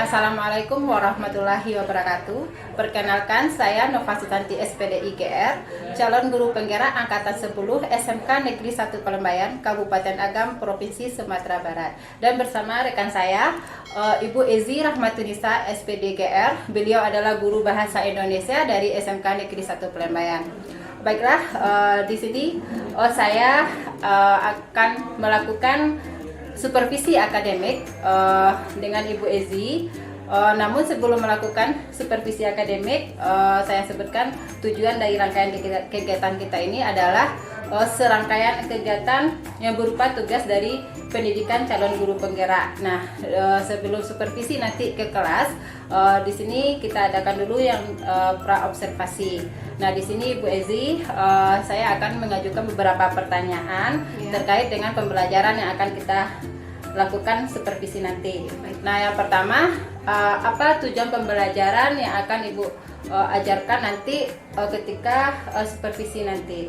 Assalamualaikum warahmatullahi wabarakatuh. Perkenalkan, saya Nova Sutanti SPD IGR, calon guru penggerak angkatan 10 SMK Negeri 1 Palembayan, Kabupaten Agam, Provinsi Sumatera Barat. Dan bersama rekan saya, Ibu Ezi Rahmatunisa SPD IGR. Beliau adalah guru bahasa Indonesia dari SMK Negeri 1 Palembayan. Baiklah, di sini saya akan melakukan supervisi akademik dengan Ibu Ezi. Namun sebelum melakukan supervisi akademik, saya sebutkan tujuan dari rangkaian kegiatan kita ini adalah serangkaian kegiatan yang berupa tugas dari pendidikan calon guru penggerak. Nah, sebelum supervisi nanti ke kelas, di sini kita adakan dulu yang pra observasi. Nah, di sini Bu Ezi, saya akan mengajukan beberapa pertanyaan terkait dengan pembelajaran yang akan kita lakukan supervisi nanti. Nah, yang pertama, apa tujuan pembelajaran yang akan Ibu ajarkan nanti ketika supervisi nanti?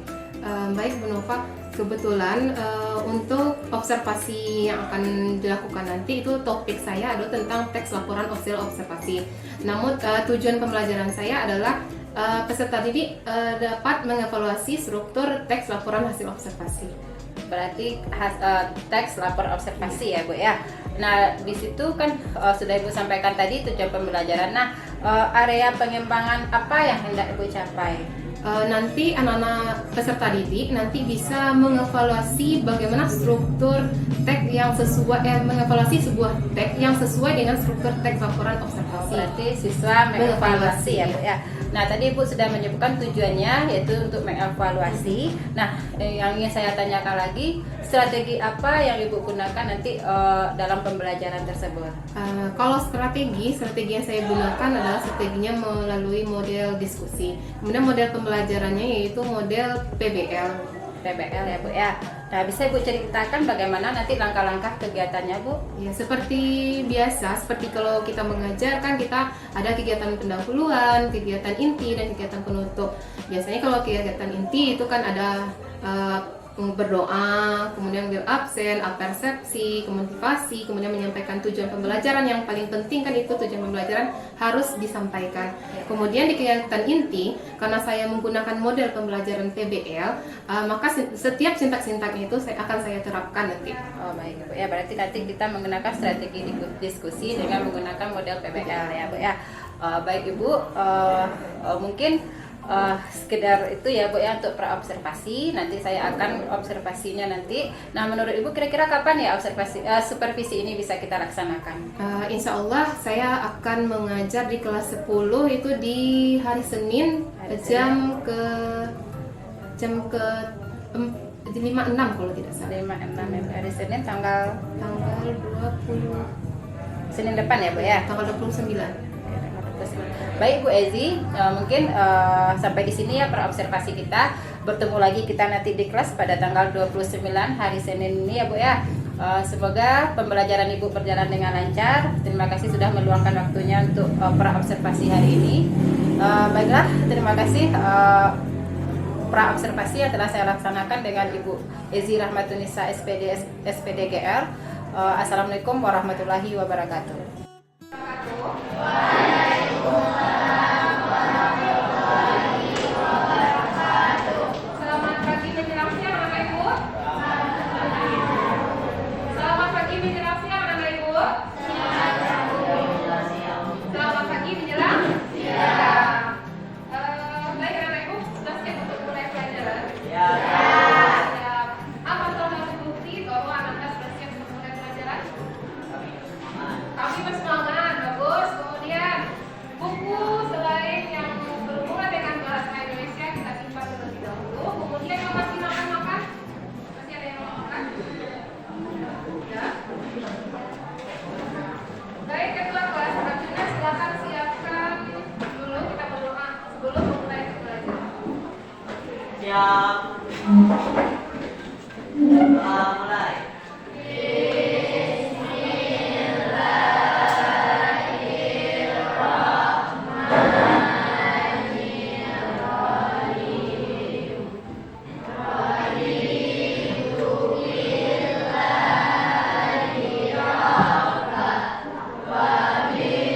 Baik Bu Nova, kebetulan untuk observasi yang akan dilakukan nanti itu topik saya adalah tentang teks laporan hasil observasi. Namun tujuan pembelajaran saya adalah peserta didik dapat mengevaluasi struktur teks laporan hasil observasi. Berarti teks lapor observasi ya Bu ya. Nah, di situ kan sudah Ibu sampaikan tadi tujuan pembelajaran. Nah, area pengembangan apa yang hendak Ibu capai? Nanti anak-anak peserta didik nanti bisa mengevaluasi bagaimana struktur teks yang sesuai, mengevaluasi sebuah teks yang sesuai dengan struktur teks laporan observasi. Berarti siswa mengevaluasi ya Bu ya. Nah, tadi Ibu sudah menyebutkan tujuannya yaitu untuk mengevaluasi. Nah, yang ingin saya tanyakan lagi, strategi apa yang Ibu gunakan nanti dalam pembelajaran tersebut? Kalau strategi yang saya gunakan adalah strateginya melalui model diskusi. Kemudian model pembelajarannya yaitu model PBL. PBL ya Bu ya. Nah, bisa Ibu ceritakan bagaimana nanti langkah-langkah kegiatannya Bu? Ya, seperti biasa, seperti kalau kita mengajar kan kita ada kegiatan pendahuluan, kegiatan inti dan kegiatan penutup. Biasanya kalau kegiatan inti itu kan ada berdoa, kemudian absen, apersepsi, motivasi, kemudian menyampaikan tujuan pembelajaran. Yang paling penting kan itu tujuan pembelajaran harus disampaikan. Kemudian di kegiatan inti, karena saya menggunakan model pembelajaran PBL, maka setiap sintak-sintaknya itu akan saya terapkan nanti. Oh baik Bu ya, berarti nanti kita menggunakan strategi diskusi dengan menggunakan model PBL ya Bu ya. Baik Ibu, mungkin sekedar itu ya Bu ya untuk praobservasi. Nanti saya akan observasinya nanti. Nah, menurut Ibu kira-kira kapan ya observasi supervisi ini bisa kita laksanakan? Insya Allah saya akan mengajar di kelas 10 itu di hari Senin jam ke 5.6 kalau tidak salah. 5.6 ya, hari Senin tanggal 20 Senin depan ya Bu ya. tanggal 29. Baik Bu Ezi, mungkin sampai di sini ya observasi kita. Bertemu lagi kita nanti di kelas pada tanggal 29 hari Senin ini ya Bu ya. Semoga pembelajaran Ibu berjalan dengan lancar. Terima kasih sudah meluangkan waktunya untuk praobservasi hari ini. Baiklah, terima kasih praobservasi yang telah saya laksanakan dengan Ibu Ezi Rahmatunisa SPD GR. Assalamualaikum warahmatullahi wabarakatuh. Siap. Mulai. Amin.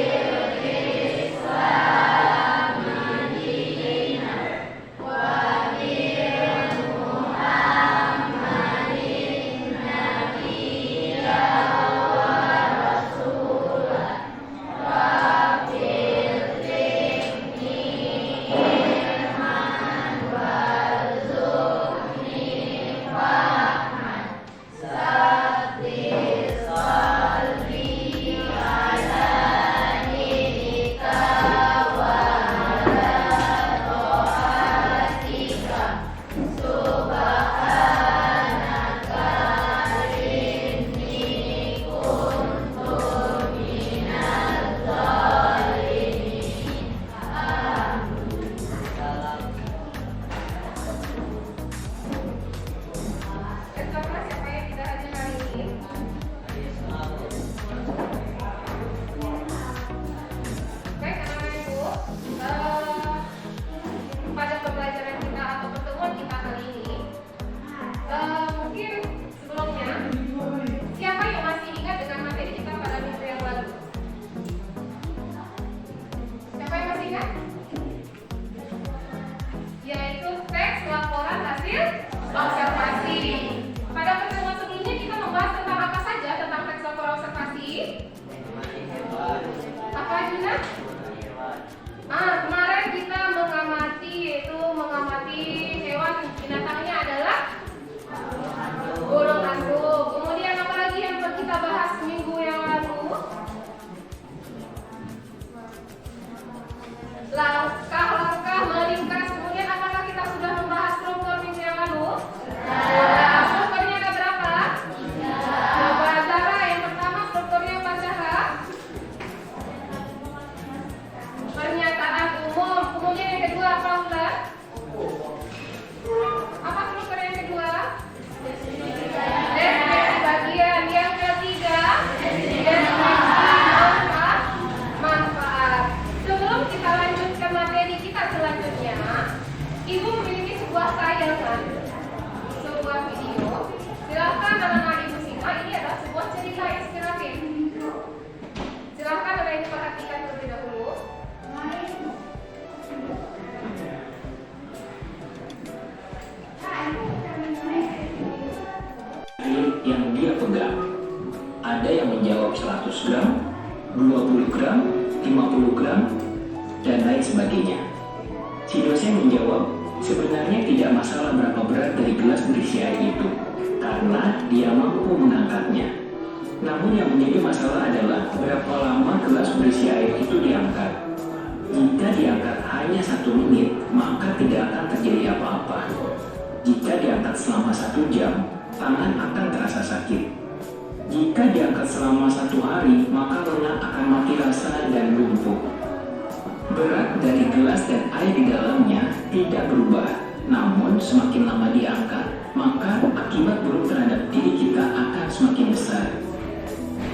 dia pegang. Ada yang menjawab 100 gram, 20 gram, 50 gram, dan lain sebagainya. Si dosen menjawab, sebenarnya tidak masalah berapa berat dari gelas berisi air itu, karena dia mampu mengangkatnya. Namun yang menjadi masalah adalah berapa lama gelas berisi air itu diangkat. Jika diangkat hanya 1 menit, maka tidak akan terjadi apa-apa. Jika diangkat selama 1 jam, tangan akan terasa sakit. Jika diangkat selama 1 hari, maka lengan akan mati rasa dan lumpuh. Berat dari gelas dan air di dalamnya tidak berubah, namun semakin lama diangkat, maka akibat buruk terhadap diri kita akan semakin besar.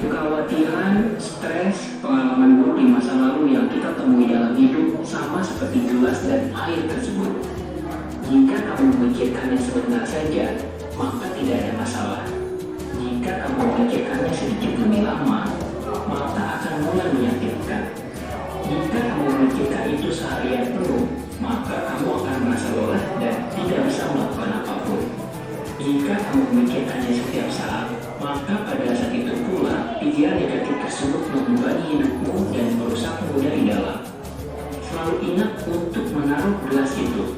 Kekhawatiran, stres, pengalaman buruk di masa lalu yang kita temui dalam hidup sama seperti gelas dan air tersebut. Jika kamu memikirkannya sebentar saja, maka tidak ada masalah. Jika kamu memikirkannya sedikit lebih lama, maka akan mulai menyakitkan. Jika kamu memikirkan itu seharian penuh, maka kamu akan merasa lelah dan tidak bisa melakukan apapun. Jika kamu memikirkannya setiap saat, maka pada saat itu pula pikiran negatif tersebut membebani hidupmu dan merusakmu dari dalam. Selalu ingat untuk menaruh gelas itu.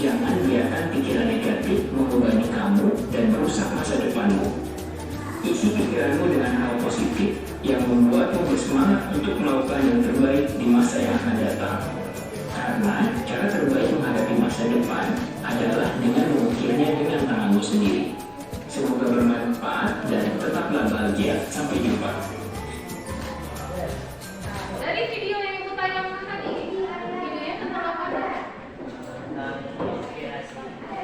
Jangan biarkan pikiran negatif membebani kamu dan merusak masa depanmu. Isi pikiranmu dengan hal positif yang membuatmu bersemangat untuk melakukan yang terbaik di masa yang akan datang. Karena cara terbaik menghadapi masa depan adalah dengan mengukirnya dengan tanganmu sendiri. Semoga bermanfaat dan tetaplah bahagia. Sampai jumpa. Dari video yang ibu tayangkan tadi, videonya tentang apa?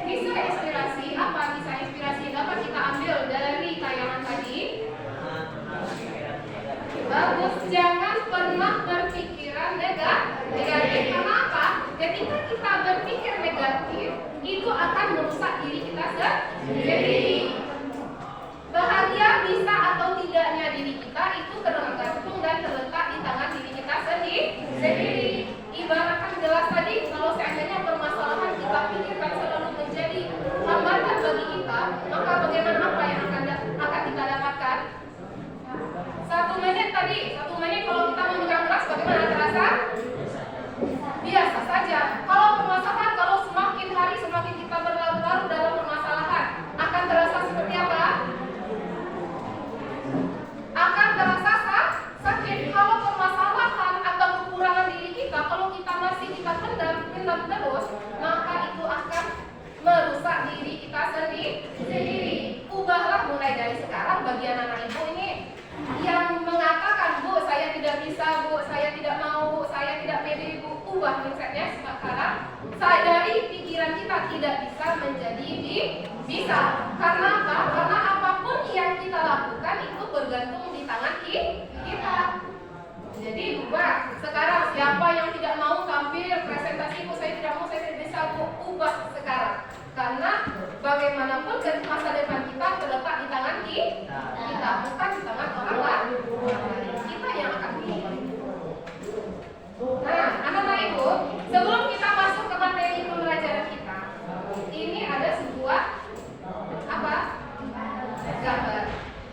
Kisah inspirasi apa? Kisah inspirasi yang dapat kita ambil dari tayangan tadi? Bagus, jangan pernah berpikiran negatif. Karena apa? Ketika kita berpikir negatif, itu akan merusak diri kita sendiri. Bahagia bisa atau tidaknya diri kita itu tergantung dan terletak di tangan diri kita sendiri. Ibaratkan gelas tadi, kalau seandainya permasalahan kita pikirkan selalu menjadi hambatan bagi kita, maka bagaimana apa yang akan kita dapatkan? 1 menit tadi, 1 menit kalau kita memegang gelas bagaimana terasa? Biasa saja. Kalau permasalahan, kalau semakin hari semakin kita berlarut-larut dalam permasalahan, akan terasa seperti apa? Akan terasa sakit. Kalau permasalahan atau kekurangan diri kita, kalau kita masih pendam terus, maka itu akan merusak diri kita sendiri. Ubahlah mulai dari sekarang bagi anak-anak ibu ini yang mengatakan, Bu, saya tidak bisa, Bu, saya tidak mau, Bu, saya tidak pede, Bu. Ubah mindsetnya sekarang. Sadari pikiran kita tidak bisa menjadi bisa. Karena apa? Karena apapun yang kita lakukan itu bergantung di tangan kita. Jadi ubah. Sekarang siapa yang tidak mau tampil presentasi, Bu, saya tidak mau, saya tidak bisa, Bu. Ubah sekarang. Karena bagaimanapun masa depan kita terletak di tangan kita, bukan di tangan orang lain. Kita yang akan pilih. Nah, anak-anak ibu, sebelum kita masuk ke materi pembelajaran kita, ini ada sebuah apa? Gambar.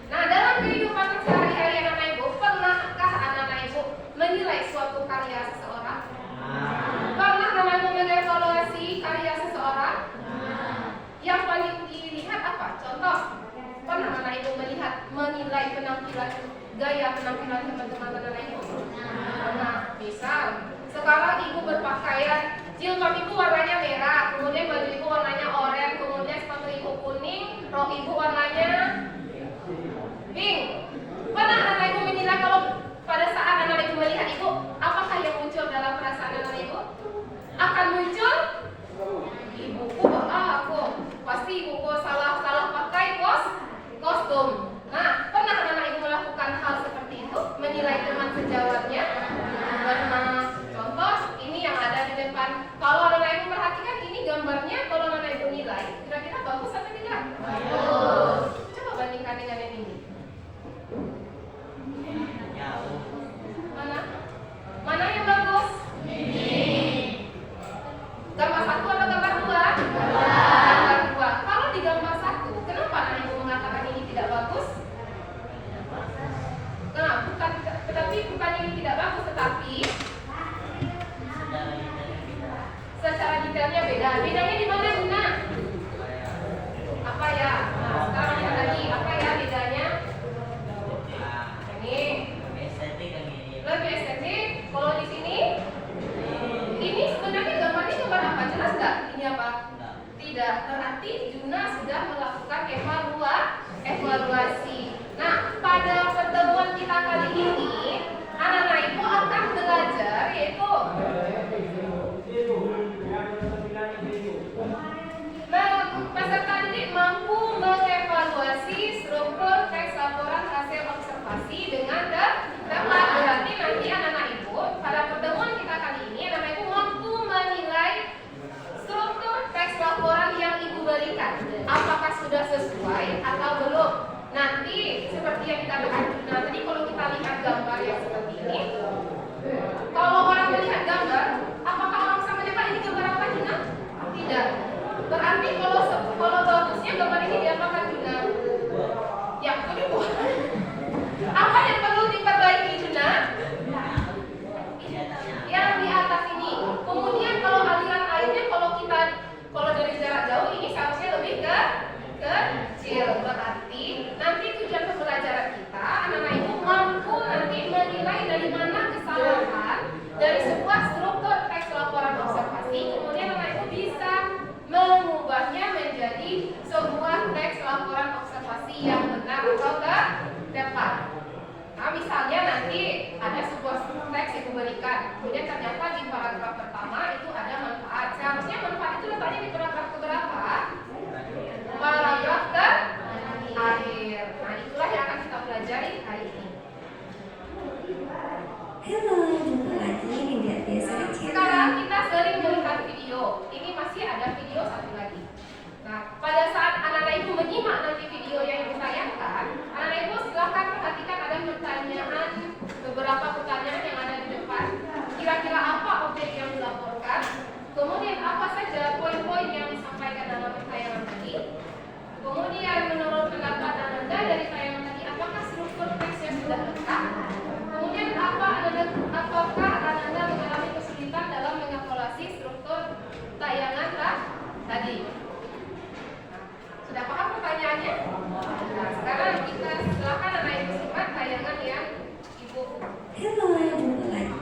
Nah, dalam kehidupan sehari-hari anak-anak ibu, pernahkah anak-anak ibu menilai suatu karya seseorang? Pernah anak-anak ibu mengevaluasi karya seseorang? Yang paling dilihat apa? Contoh, pernah anak ibu menilai penampilan, gaya penampilan teman-teman anak ibu? Nah, misal sekarang ibu berpakaian, jilbab ibu warnanya merah, kemudian baju ibu warnanya oranye, kemudian sepatu ibu kuning, rok ibu warnanya pink. Pernah anak ibu menilai kalau pada saat anak ibu melihat ibu, apakah yang muncul dalam perasaan anak ibu? Akan muncul, ibuku aku pasti ibuku salah pakai kostum. Nah, pernah anak ibu melakukan hal seperti itu, menilai teman sejawatnya? Karena contoh ini yang ada di depan. Kalau anak ibu perhatikan ini gambarnya, kalau anak ibu nilai, kira-kira bagus atau tidak? Bagus. Coba bandingkan dengan yang ini. tidak bagus? Nah, bukan ini tidak bagus, tetapi secara detailnya beda. Bedanya di mana, Guna? Apa ya? Nah, sekarang lihat lagi. Apa ya bedanya? Ini lebih estetik. Kalau di sini, ini sebenarnya gambarnya gambar apa? Jelas nggak? Ini apa? Tidak. Berarti Juna sudah melakukan evaluasi. Nah, pada pertemuan kita kali ini, anak-anak ibu akan belajar yaitu peserta didik mampu mengevaluasi struktur teks laporan hasil observasi dengan dapat. Berarti nanti anak-anak ibu pada pertemuan kita kali ini anak-anak ibu mampu menilai struktur teks laporan yang ibu berikan apakah sudah sesuai atau belum. Nanti seperti yang dikatakan Juna tadi, kalau kita lihat gambar yang seperti ini, kalau orang melihat gambar, apakah orang bisa menebak ini gambar apa, Juna? Tidak. Berarti kalau bagusnya gambar ini diapakan, Juna? Yang kedua, apa yang perlu diperbaiki, Juna? Yang di atas ini. Kemudian kalau aliran airnya, kalau dari jarak jauh ini seharusnya lebih kecil. Berarti nanti tujuan pembelajaran kita, anak-anak ibu mampu nanti menilai dari mana kesalahan dari sebuah struktur teks laporan observasi, kemudian anak ibu bisa mengubahnya menjadi sebuah teks laporan observasi yang benar atau tepat. Nah, misalnya nanti ada sebuah teks yang diberikan, kemudian ternyata di paragraf pertama itu ada manfaat. Seharusnya manfaat itu letaknya di paragraf keberapa? Paragraf terakhir. Nah, itulah yang akan kita pelajari hari ini. Halo, jumpa lagi di Nggak Biasa Channel. Sekarang kita sering melihat video. Ini masih ada video satu lagi. Nah, pada saat anak-anak ibu menyimak nanti video yang ibu tayangkan, anak-anak ibu silakan perhatikan ada pertanyaan, beberapa pertanyaan yang ada di depan. Kira-kira apa objek yang dilaporkan? Kemudian apa saja poin-poin yang disampaikan dalam tayangan tadi? Kemudian menurut pendapat Anda dari tayangan tadi, apakah struktur teksnya sudah lengkap? Kemudian apakah Anda mengalami kesulitan dalam mengevaluasi struktur tayangan tadi? Sudah paham pertanyaannya? Nah, sekarang kita silakan anak ibu simak tayangan yang ibu. Halo, jumpa lagi.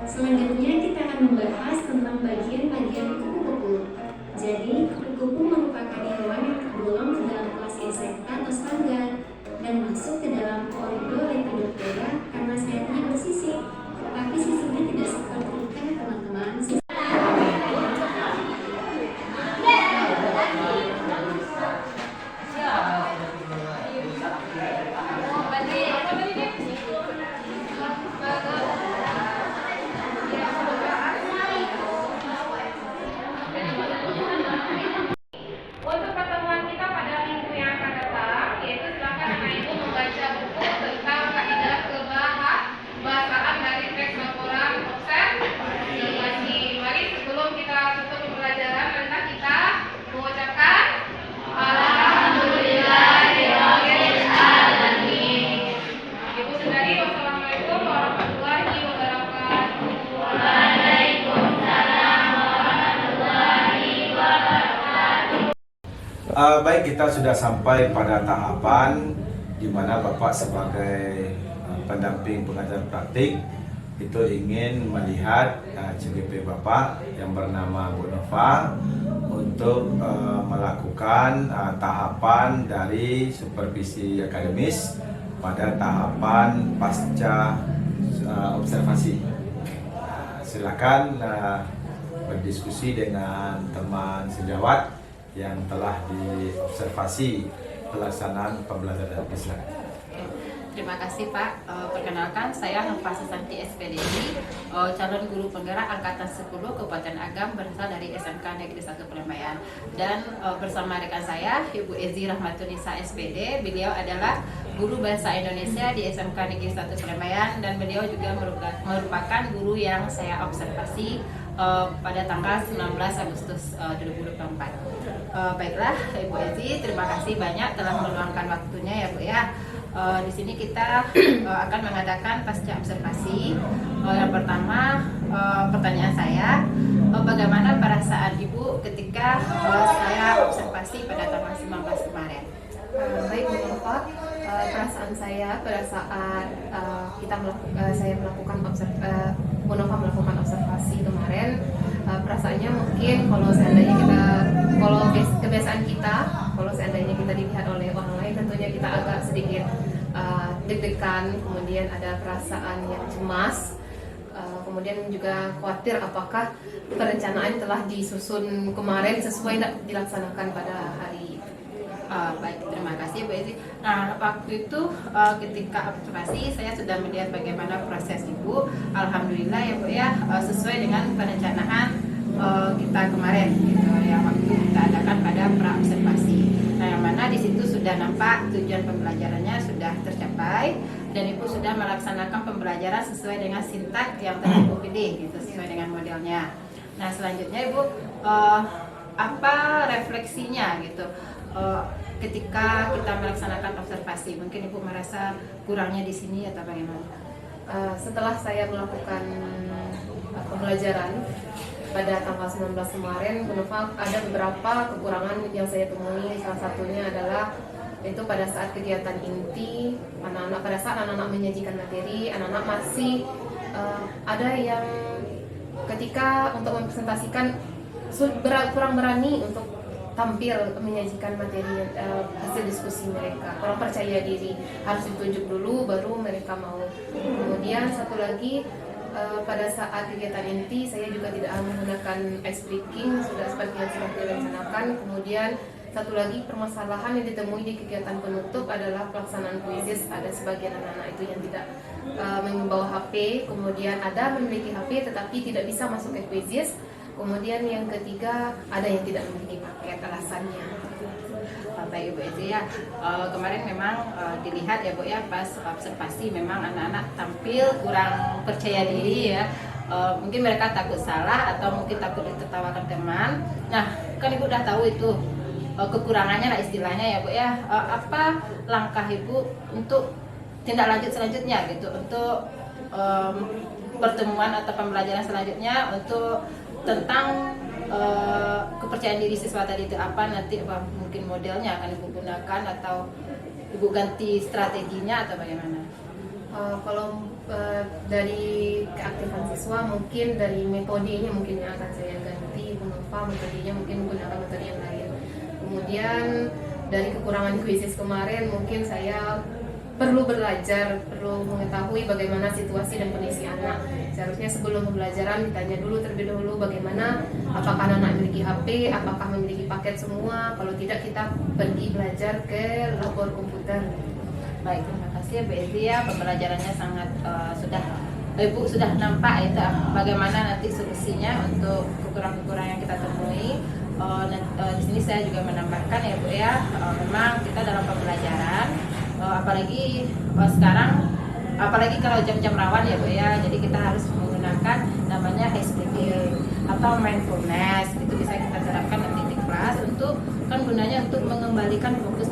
Selanjutnya kita akan membahas tentang bagian-bagian kupu-kupu. Jadi, kupu-kupu merupakan hewan yang tergolong ke dalam kelas insekta atau serangga dan masuk ke dalam koridor Lepidoptera karena sayapnya bersisik. Tapi sisinya tidak seperti ikan, teman-teman. Untuk pertemuan kita pada minggu yang akan datang, yaitu silakan anak ibu membaca buku tentang kaidah kebahasaan dari teks laporan observasi. Mari sebelum kita tutup pembelajaran, nanti kita mengucapkan Alhamdulillahirabbil alamin. Ibu saudari, wassalamualaikum warahmatullahi wabarakatuh. Waalaikumsalam warahmatullahi wabarakatuh. Baik, kita sudah sampai pada tahapan di mana Bapak sebagai pendamping pengajar praktik itu ingin melihat CGP Bapak yang bernama Bu Nova untuk melakukan tahapan dari supervisi akademis pada tahapan pasca observasi. Silakan berdiskusi dengan teman sejawat yang telah diobservasi pelaksanaan pembelajaran Islam. Terima kasih Pak. Perkenalkan saya Nova Susanti SPDI, calon guru penggerak angkatan 10 Kabupaten Agam berasal dari SMK Negeri 1 Palembang. Dan bersama rekan saya Ibu Ezi Rahmatunisa SPD, beliau adalah guru bahasa Indonesia di SMK Negeri 1 Palembang dan beliau juga merupakan guru yang saya observasi pada tanggal 19 Agustus 2024. Baiklah Ibu Ezi, terima kasih banyak telah meluangkan waktunya ya Bu ya. Di sini kita akan mengadakan pasca observasi. Yang pertama, pertanyaan saya, bagaimana perasaan Ibu ketika saya observasi pada tanggal 19 kemarin? Baik Bu Nova, perasaan saya pada saat saya melakukan Bu Nova melakukan observasi kemarin, perasaannya mungkin kalau kebiasaan kita, kalau seandainya kita dilihat oleh orang lain, tentunya kita agak sedikit deg-degan, kemudian ada perasaan yang cemas, kemudian juga khawatir apakah perencanaan telah disusun kemarin sesuai dilaksanakan pada hari. Baik, terima kasih Bu Ezi. Nah, waktu itu ketika observasi saya sudah melihat bagaimana proses Ibu. Alhamdulillah ya Bu ya, sesuai dengan perencanaan kita kemarin gitu, yang waktu kita adakan pada pra-observasi. Nah, yang mana di situ sudah nampak tujuan pembelajarannya sudah tercapai dan Ibu sudah melaksanakan pembelajaran sesuai dengan sintak yang telah Ibu pilih gitu, sesuai dengan modelnya. Nah, selanjutnya Ibu apa refleksinya gitu? Ketika kita melaksanakan observasi, mungkin Ibu merasa kurangnya di sini atau bagaimana? Setelah saya melakukan pembelajaran pada tanggal 19 kemarin, Bu Nova, ada beberapa kekurangan yang saya temui. Salah satunya adalah itu pada saat kegiatan inti, pada saat anak-anak menyajikan materi, anak-anak masih ada yang ketika untuk mempresentasikan kurang berani untuk tampil menyajikan materi hasil diskusi mereka, kurang percaya diri, harus ditunjuk dulu baru mereka mau. Kemudian satu lagi, pada saat kegiatan inti saya juga tidak menggunakan ice breaking, sudah seperti yang sudah direncanakan. Kemudian satu lagi permasalahan yang ditemui di kegiatan penutup adalah pelaksanaan kuisis. Ada sebagian anak-anak itu yang tidak membawa HP, kemudian ada memiliki HP tetapi tidak bisa masuk ke kuisis. Kemudian yang ketiga, ada yang tidak memiliki paket, alasannya. Baik Ibu Ezi ya, kemarin memang dilihat ya Bu ya, pas observasi memang anak-anak tampil kurang percaya diri ya. Mungkin mereka takut salah atau mungkin takut ditertawakan teman. Nah, kan Ibu udah tahu itu kekurangannya lah istilahnya ya Bu ya. Apa langkah Ibu untuk tindak lanjut selanjutnya gitu, untuk pertemuan atau pembelajaran selanjutnya untuk tentang kepercayaan diri siswa tadi itu apa, nanti mungkin modelnya akan Ibu gunakan atau Ibu ganti strateginya atau bagaimana? Kalau dari keaktifan siswa, mungkin dari metodenya mungkin yang akan saya ganti. Bu Nova, metodenya mungkin menggunakan metode yang lain. Kemudian dari kekurangan kuisis kemarin, mungkin saya perlu belajar, perlu mengetahui bagaimana situasi dan kondisi anak. Seharusnya sebelum pembelajaran ditanya dulu terlebih dahulu bagaimana, apakah anak memiliki HP, apakah memiliki paket semua. Kalau tidak, kita pergi belajar ke labor komputer. Baik, terima kasih Bu Ezi ya, pembelajarannya sangat Ibu sudah nampak itu bagaimana nanti solusinya untuk kekurangan-kekurangan yang kita temui. Di sini saya juga menambahkan ya Bu ya, memang kita dalam pembelajaran apalagi sekarang, apalagi kalau jam-jam rawan ya Bu ya, jadi kita harus menggunakan namanya SPP atau mindfulness. Itu bisa kita terapkan nanti di kelas untuk kan gunanya untuk mengembalikan fokus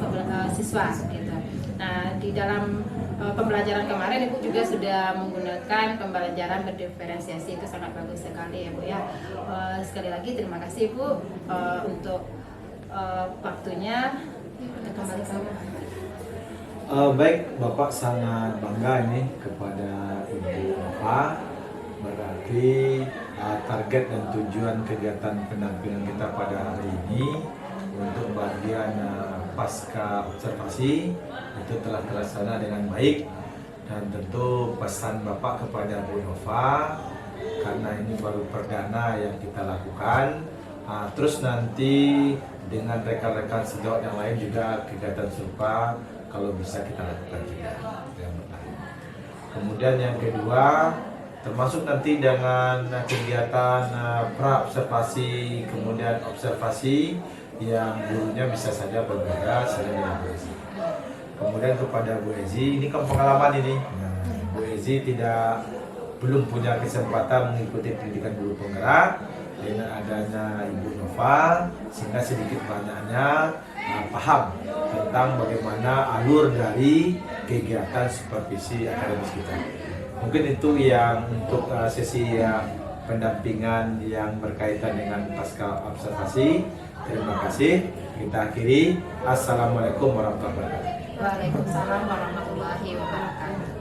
siswa gitu. Nah, di dalam pembelajaran kemarin Ibu juga sudah menggunakan pembelajaran berdiferensiasi, itu sangat bagus sekali ya Bu ya. Sekali lagi terima kasih Bu untuk waktunya. Sama-sama. Baik, Bapak sangat bangga ini kepada Ibu Nova. Berarti target dan tujuan kegiatan pendampingan kita pada hari ini untuk bagian pasca observasi itu telah terlaksana dengan baik. Dan tentu pesan Bapak kepada Bu Nova, karena ini baru perdana yang kita lakukan, terus nanti dengan rekan-rekan sejawat yang lain juga kegiatan serupa kalau bisa kita lakukan juga. Yang pertama. Kemudian yang kedua, termasuk nanti dengan kegiatan pra-observasi, kemudian observasi yang gurunya bisa saja berbeda selain dengan Bu Ezi. Kemudian kepada Bu Ezi, ini kan pengalaman ini. Nah, Bu Ezi tidak belum punya kesempatan mengikuti pendidikan guru penggerak, dengan adanya Ibu Nova, sehingga sedikit banyaknya paham tentang bagaimana alur dari kegiatan supervisi akademis kita. Mungkin itu yang untuk sesi pendampingan yang berkaitan dengan pasca observasi. Terima kasih. Kita akhiri. Assalamualaikum warahmatullahi wabarakatuh. Waalaikumsalam warahmatullahi wabarakatuh.